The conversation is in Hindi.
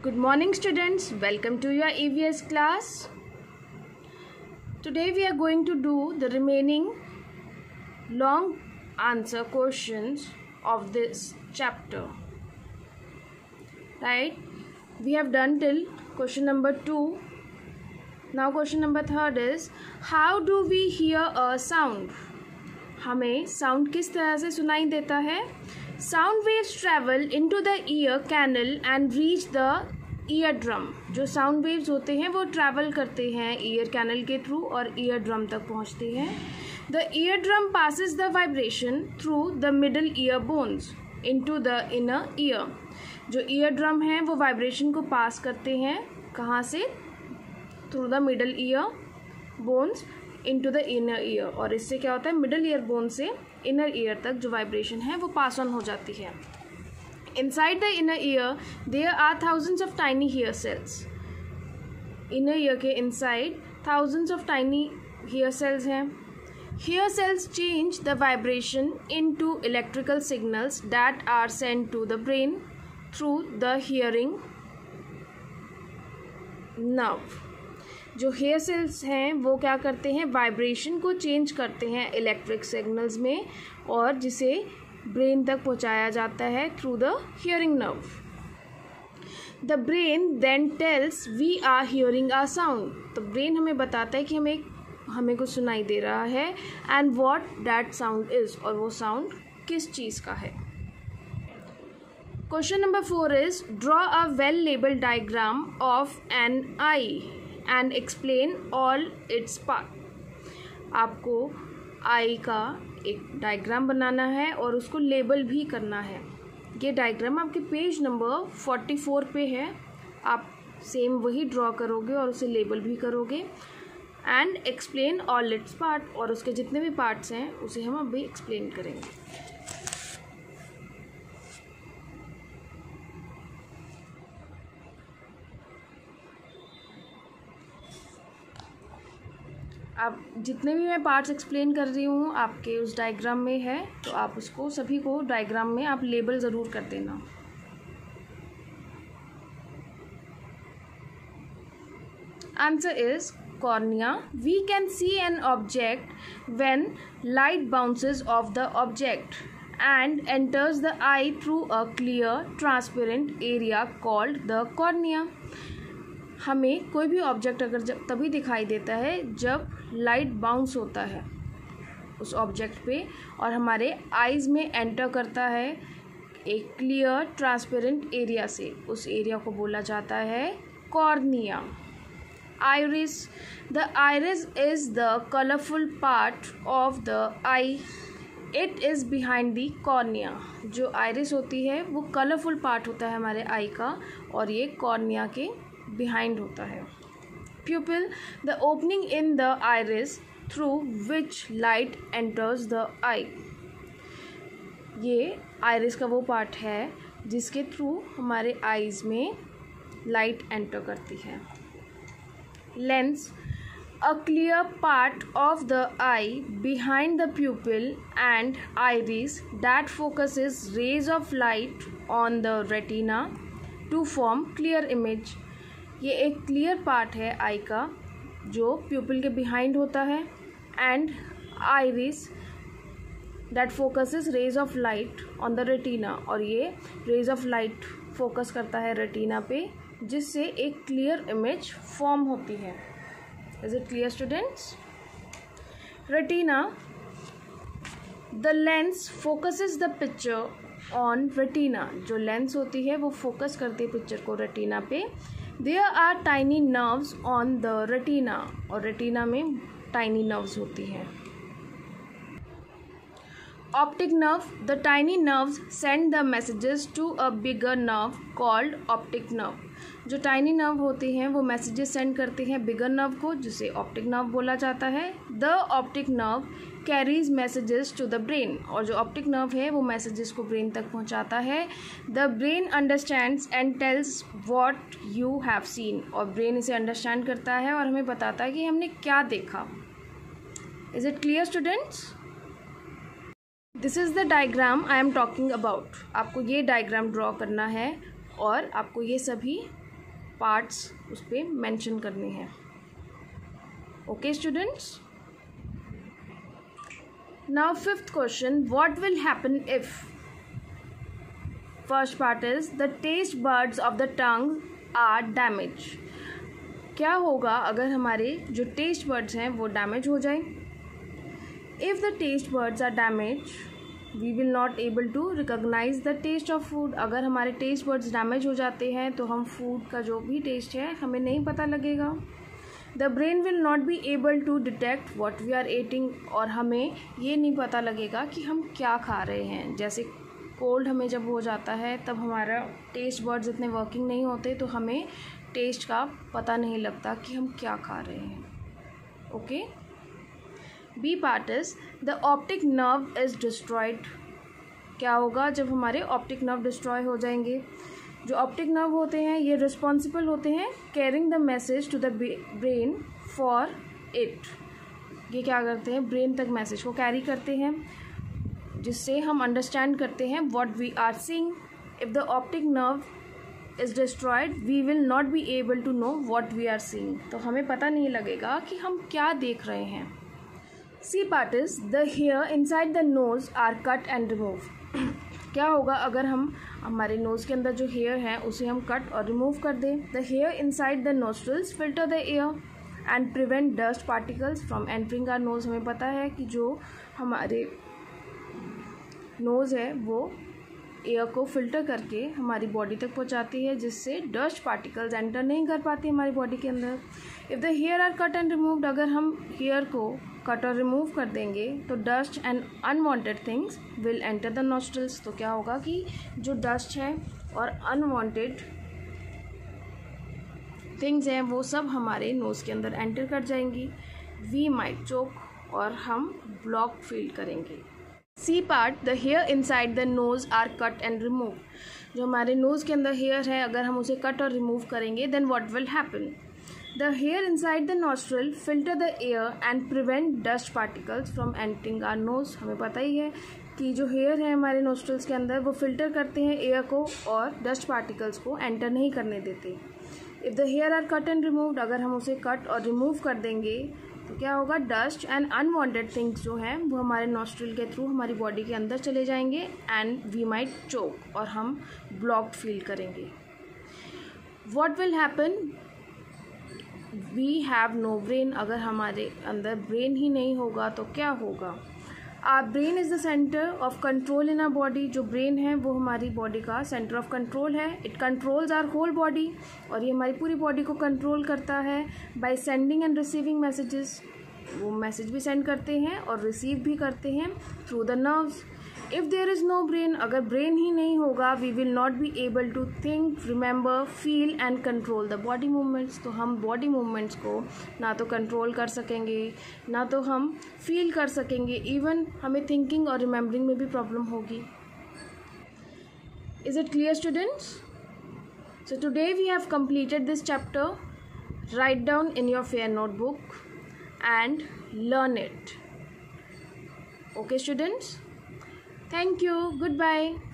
Good morning students, welcome to your EVS class. Today we are going to do the remaining long answer questions of this chapter. Right? We have done till question number 2. Now question number 3 is, how do we hear a sound? हमें साउंड किस तरह से सुनाई देता है? Sound waves travel into the ear canal and reach the eardrum. जो साउंड वेव्स होते हैं वो ट्रैवल करते हैं ईयर कैनल के थ्रू और ईयर ड्रम तक पहुंचते हैं. The eardrum passes the vibration through the middle ear bones into the inner ear. जो ईयर ड्रम है वो वाइब्रेशन को पास करते हैं कहाँ से? Through the middle ear bones into the inner ear. और इससे क्या होता है? मिडल ईयर बोन से इनर ईयर तक जो वाइब्रेशन है वो पास ऑन हो जाती है. Inside the inner ear there are thousands of tiny hair cells. Inner ear के inside thousands of tiny hair cells हैं. Hair cells change the vibration into electrical signals that are sent to the brain through the hearing nerve. जो हेयर सेल्स हैं वो क्या करते हैं? वाइब्रेशन को चेंज करते हैं इलेक्ट्रिक सिग्नल्स में और जिसे ब्रेन तक पहुंचाया जाता है through the hearing nerve. The brain then tells we are hearing a sound. तो ब्रेन हमें बताता है कि हमें कुछ सुनाई दे रहा है and what that sound is, और वो साउंड किस चीज़ का है. Question number 4 is, draw a well labelled diagram of an eye and explain all its part. आपको आई का एक डायग्राम बनाना है और उसको लेबल भी करना है. ये डायग्राम आपके पेज नंबर 44 पे है. आप सेम वही ड्रॉ करोगे और उसे लेबल भी करोगे. And explain all its part, और उसके जितने भी पार्ट्स हैं उसे हम अभी एक्सप्लेन करेंगे. अब जितने भी मैं पार्ट्स एक्सप्लेन कर रही हूँ आपके उस डायग्राम में है, तो आप उसको सभी को डायग्राम में आप लेबल ज़रूर कर देना. Answer is cornea. We can see an object when light bounces off the object and enters the eye through a clear transparent area called the cornea. हमें कोई भी ऑब्जेक्ट तभी दिखाई देता है जब लाइट बाउंस होता है उस ऑब्जेक्ट पे और हमारे आईज में एंटर करता है एक क्लियर ट्रांसपेरेंट एरिया से. उस एरिया को बोला जाता है cornea. Iris. The iris is the colourful part of the I. It is behind the cornea. जो आइरिस होती है वो कलरफुल पार्ट होता है हमारे आई का और ये कॉर्निया के बिहाइंड होता है. Pupil. The opening in the iris through which light enters the eye. ये आइरिस का वो पार्ट है जिसके थ्रू हमारे आईज में लाइट एंटर करती है. Lens. A clear part of the eye behind the pupil and iris that focuses rays of light on the retina to form clear image. ये एक क्लियर पार्ट है आई का जो प्यूपिल के बिहाइंड होता है and iris that focuses rays of light on the retina, और ये रेज ऑफ लाइट फोकस करता है रेटिना पे जिससे एक क्लियर इमेज फॉर्म होती है. Is it clear students? Retina. The lens focuses the picture on retina. जो लेंस होती है वो फोकस करती है पिक्चर को रेटिना पे. There are tiny nerves on the retina, और रेटिना में tiny nerves होती हैं. Optic nerve. The tiny nerves send the messages to a bigger nerve called optic nerve. जो tiny nerve होती हैं वो messages send करते हैं bigger nerve को जिसे optic nerve बोला जाता है. The optic nerve carries messages to the brain, और जो optic nerve है वो messages को brain तक पहुंचाता है. The brain understands and tells what you have seen, और brain इसे understand करता है और हमें बताता है कि हमने क्या देखा. Is it clear students? This is the diagram I am talking about. आपको ये diagram draw करना है और आपको ये सभी पार्ट्स उस पर मेंशन करने हैं. Okay students. Now fifth question, what will happen if. First part is the taste buds of the tongue are damage. क्या होगा अगर हमारे जो टेस्ट बर्ड्स हैं वो डैमेज हो जाए. If the taste buds are damage we will not able to recognise the taste of food. अगर हमारे टेस्ट बर्ड्स डैमेज हो जाते हैं तो हम फूड का जो भी टेस्ट है हमें नहीं पता लगेगा. The brain will not be able to detect what we are eating. और हमें ये नहीं पता लगेगा कि हम क्या खा रहे हैं. जैसे कोल्ड हमें जब हो जाता है तब हमारा टेस्ट बर्ड्स इतने वर्किंग नहीं होते तो हमें टेस्ट का पता नहीं लगता कि हम क्या खा रहे हैं. Okay. B part is the optic nerve is destroyed. क्या होगा जब हमारे ऑप्टिक नर्व डिस्ट्रॉय हो जाएंगे. जो ऑप्टिक नर्व होते हैं ये रिस्पॉन्सिबल होते हैं carrying the message to the brain for it. ये क्या करते हैं, ब्रेन तक मैसेज को कैरी करते हैं जिससे हम अंडरस्टैंड करते हैं what we are seeing. If the optic nerve is destroyed we will not be able to know what we are seeing. तो हमें पता नहीं लगेगा कि हम क्या देख रहे हैं. C part is the hair inside the nose are cut and remove. क्या होगा अगर हम हमारे नोज़ के अंदर जो हेयर है उसे हम कट और रिमूव कर दें. The hair inside the nostrils filter the air and prevent dust particles from entering our nose. हमें पता है कि जो हमारे नोज़ है वो एयर को फिल्टर करके हमारी बॉडी तक पहुंचाती है जिससे डस्ट पार्टिकल्स एंटर नहीं कर पाती हमारी बॉडी के अंदर. If the hair are cut and removed, अगर हम हेयर को कट और रिमूव कर देंगे तो dust and unwanted things will enter the nostrils. तो क्या होगा कि जो डस्ट है और अनवांटेड थिंग्स हैं वो सब हमारे नोज़ के अंदर एंटर कर जाएंगी. वी माइट चोक और हम ब्लॉक फील करेंगे. C part, the hair inside the nose are cut and remove. जो हमारे नोज़ के अंदर हेयर है अगर हम उसे कट और रिमूव करेंगे then what will happen. The hair inside the nostril filter the air and prevent dust particles from entering our nose. हमें पता ही है कि जो हेयर है हमारे नोस्ट्रल्स के अंदर वो फिल्टर करते हैं एयर को और डस्ट पार्टिकल्स को एंटर नहीं करने देते. If the hair are cut and removed, अगर हम उसे कट और रिमूव कर देंगे तो क्या होगा, डस्ट एंड अनवांटेड थिंग्स जो हैं वो हमारे नॉस्ट्रल के थ्रू हमारी बॉडी के अंदर चले जाएंगे एंड वी माइट चोक और हम ब्लॉक्ड फील करेंगे. What will happen, we have no brain. अगर हमारे अंदर ब्रेन ही नहीं होगा तो क्या होगा. Our brain is the centre of control in our body. जो ब्रेन है वो हमारी बॉडी का सेंटर ऑफ कंट्रोल है. It controls our whole body और ये हमारी पूरी बॉडी को कंट्रोल करता है by sending and receiving messages. वो मैसेज भी सेंड करते हैं और रिसीव भी करते हैं through the nerves. If there is no brain, अगर ब्रेन ही नहीं होगा we will not be able to think, remember, feel and control the body movements. तो हम बॉडी मूवमेंट्स को ना तो कंट्रोल कर सकेंगे ना तो हम फील कर सकेंगे. इवन हमें थिंकिंग और रिमेंबरिंग में भी प्रॉब्लम होगी. Is it clear students? So today we have completed this chapter. Write down in your fair notebook and learn it. Okay students? Thank you. Goodbye.